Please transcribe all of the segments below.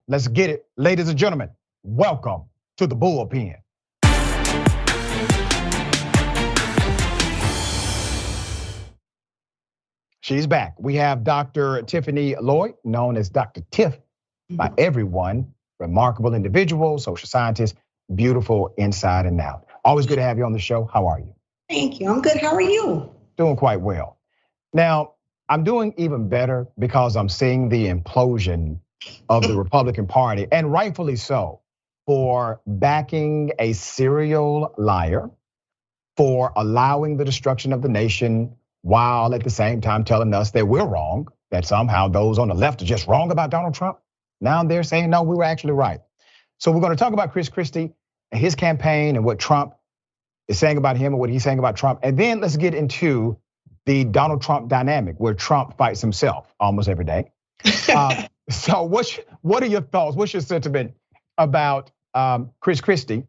let's get it. Ladies and gentlemen, welcome to the Bullpen. She's back. We have Dr. Tiffany Lloyd, known as Dr. Tiff by everyone. Remarkable individual, social scientist, beautiful inside and out. Always good to have you on the show. How are you? Thank you. I'm good. How are you? Doing quite well. Now, I'm doing even better because I'm seeing the implosion of the Republican Party, and rightfully so, for backing a serial liar, for allowing the destruction of the nation, while at the same time telling us that we're wrong, that somehow those on the left are just wrong about Donald Trump. Now they're saying, no, we were actually right. So we're gonna talk about Chris Christie and his campaign and what Trump is saying about him and what he's saying about Trump. And then let's get into the Donald Trump dynamic where Trump fights himself almost every day. So what are your thoughts? What's your sentiment about Chris Christie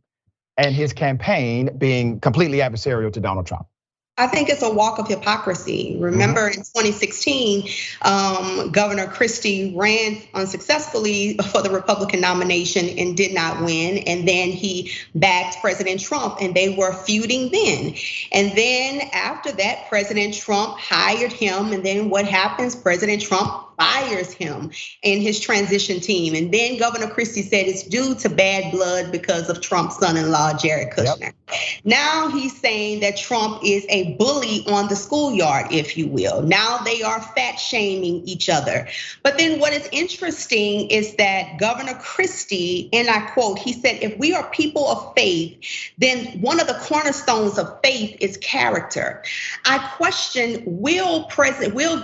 and his campaign being completely adversarial to Donald Trump? I think it's a walk of hypocrisy. Remember in 2016, Governor Christie ran unsuccessfully for the Republican nomination and did not win. And then he backed President Trump and they were feuding then. And then after that, President Trump hired him. And then what happens? President Trump fires him and his transition team. And then Governor Christie said it's due to bad blood because of Trump's son-in-law, Jared Kushner. Yep. Now he's saying that Trump is a bully on the schoolyard, if you will. Now they are fat shaming each other. But then what is interesting is that Governor Christie, and I quote, he said, if we are people of faith, then one of the cornerstones of faith is character. I question, will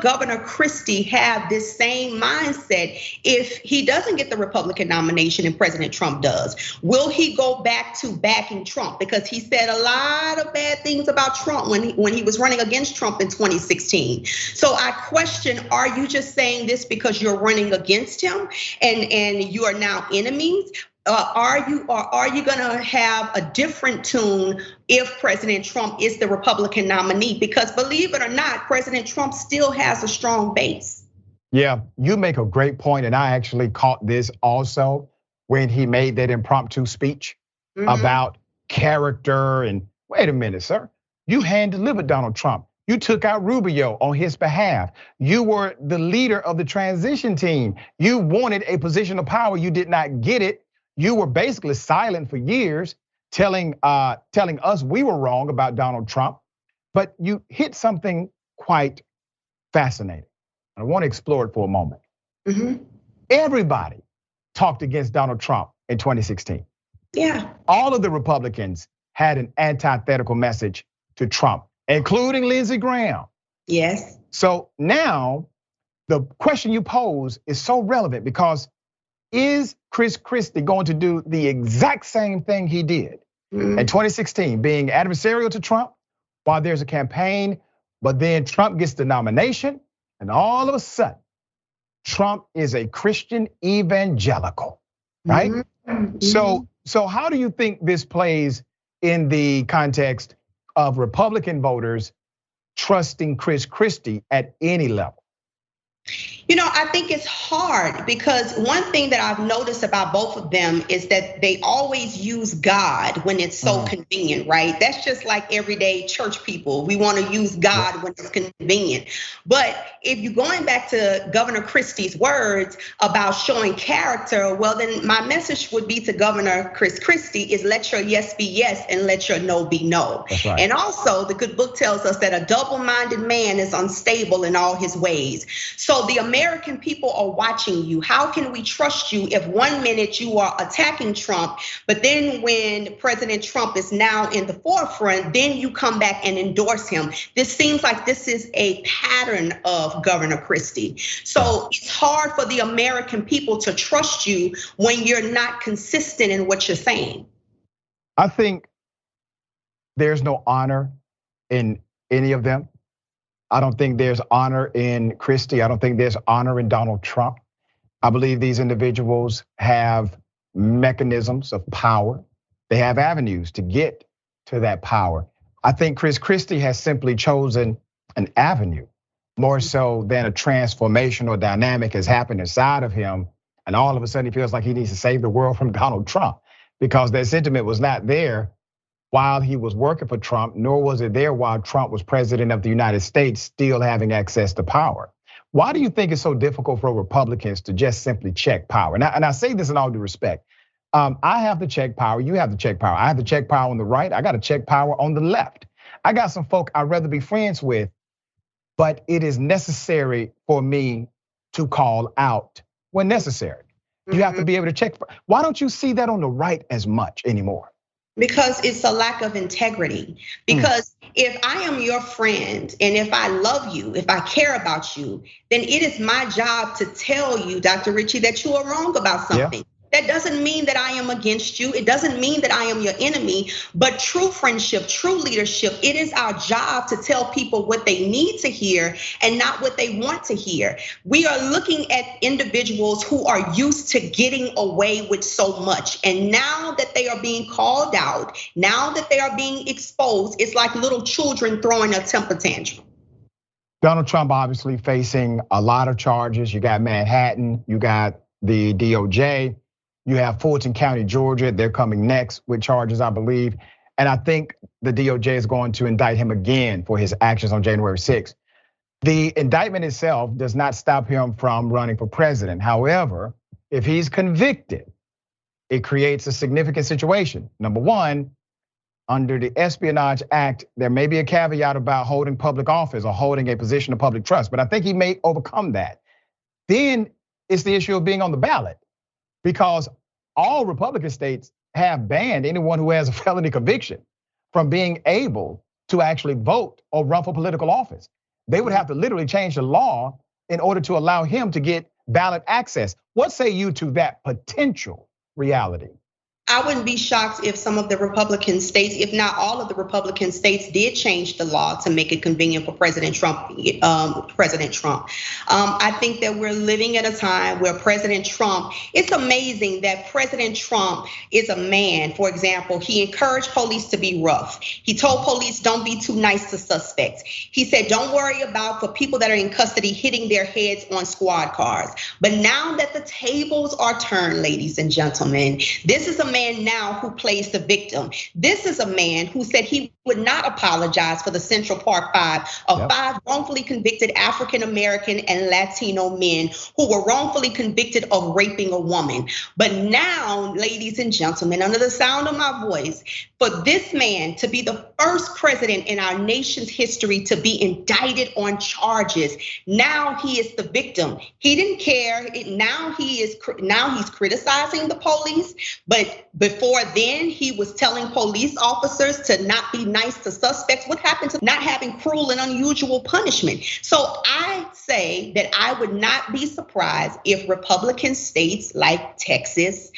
Governor Christie have this same mindset if he doesn't get the Republican nomination and President Trump does? Will he go back to backing Trump? Because he said a lot of bad things about Trump when he was running against Trump in 2016. So I question, are you just saying this because you're running against him and you are now enemies? Are you gonna have a different tune if President Trump is the Republican nominee? Because believe it or not, President Trump still has a strong base. Yeah, you make a great point, and I actually caught this also when he made that impromptu speech about character. And wait a minute, sir, you hand-delivered Donald Trump. You took out Rubio on his behalf. You were the leader of the transition team. You wanted a position of power. You did not get it. You were basically silent for years, telling us we were wrong about Donald Trump. But you hit something quite fascinating. I want to explore it for a moment. Everybody talked against Donald Trump in 2016. Yeah. All of the Republicans had an antithetical message to Trump, including Lindsey Graham. Yes. So now the question you pose is so relevant because is Chris Christie going to do the exact same thing he did in 2016, being adversarial to Trump while there's a campaign, but then Trump gets the nomination? And all of a sudden, Trump is a Christian evangelical, right? So how do you think this plays in the context of Republican voters trusting Chris Christie at any level? You know, I think it's hard because one thing that I've noticed about both of them is that they always use God when it's so convenient, right? That's just like everyday church people. We want to use God when it's convenient. But if you're going back to Governor Christie's words about showing character, well, then my message would be to Governor Chris Christie is let your yes be yes and let your no be no. That's right. And also the good book tells us that a double-minded man is unstable in all his ways. So the American people are watching you. How can we trust you if 1 minute you are attacking Trump, but then when President Trump is now in the forefront, then you come back and endorse him? This seems like this is a pattern of Governor Christie. So it's hard for the American people to trust you when you're not consistent in what you're saying. I think there's no honor in any of them. I don't think there's honor in Christie. I don't think there's honor in Donald Trump. I believe these individuals have mechanisms of power. They have avenues to get to that power. I think Chris Christie has simply chosen an avenue more so than a transformational dynamic has happened inside of him And all of a sudden he feels like he needs to save the world from Donald Trump because that sentiment was not there while he was working for Trump, nor was it there while Trump was president of the United States, still having access to power. Why do you think it's so difficult for Republicans to just simply check power? And I say this in all due respect. I have to check power, you have to check power. I have to check power on the right, I got to check power on the left. I got some folk I'd rather be friends with, but it is necessary for me to call out when necessary. You have to be able to check. Why don't you see that on the right as much anymore? Because it's a lack of integrity. Because if I am your friend and if I love you, if I care about you, then it is my job to tell you, Dr. Richey, that you are wrong about something. Yeah. That doesn't mean that I am against you. It doesn't mean that I am your enemy, but true friendship, true leadership, it is our job to tell people what they need to hear and not what they want to hear. We are looking at individuals who are used to getting away with so much. And now that they are being called out, now that they are being exposed, it's like little children throwing a temper tantrum. Donald Trump obviously facing a lot of charges. You got Manhattan, you got the DOJ. You have Fulton County, Georgia. They're coming next with charges, I believe. And I think the DOJ is going to indict him again for his actions on January 6th. The indictment itself does not stop him from running for president. However, if he's convicted, it creates a significant situation. Number one, under the Espionage Act, there may be a caveat about holding public office or holding a position of public trust, but I think he may overcome that. Then it's the issue of being on the ballot. Because all Republican states have banned anyone who has a felony conviction from being able to actually vote or run for political office. They would have to literally change the law in order to allow him to get ballot access. What say you to that potential reality? I wouldn't be shocked if some of the Republican states, if not all of the Republican states, did change the law to make it convenient for President Trump. I think that we're living at a time where President Trump, it's amazing that President Trump is a man. For example, he encouraged police to be rough. He told police, don't be too nice to suspects. He said, don't worry about for people that are in custody hitting their heads on squad cars. But now that the tables are turned, ladies and gentlemen, this is a man now who plays the victim. This is a man who said he would not apologize for the Central Park Five of 5 wrongfully convicted African-American and Latino men who were wrongfully convicted of raping a woman. But now, ladies and gentlemen, under the sound of my voice, for this man to be the first president in our nation's history to be indicted on charges, now he is the victim. He didn't care. Now he's criticizing the police, but before then, he was telling police officers to not be nice to suspects. What happened to not having cruel and unusual punishment? So I say that I would not be surprised if Republican states like Texas,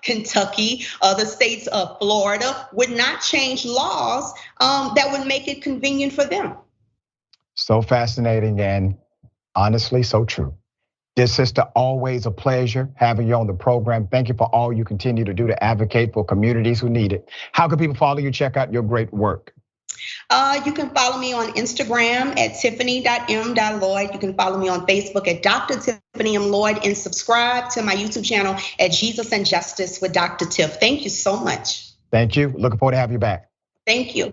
Kentucky, the states of Florida would not change laws that would make it convenient for them. So fascinating and honestly so true. Dear sister, always a pleasure having you on the program. Thank you for all you continue to do to advocate for communities who need it. How can people follow you, check out your great work? You can follow me on Instagram at tiffany.m.lloyd. You can follow me on Facebook at Dr. Tiffany M. Lloyd and subscribe to my YouTube channel at Jesus and Justice with Dr. Tiff. Thank you so much. Thank you. Looking forward to have you back. Thank you.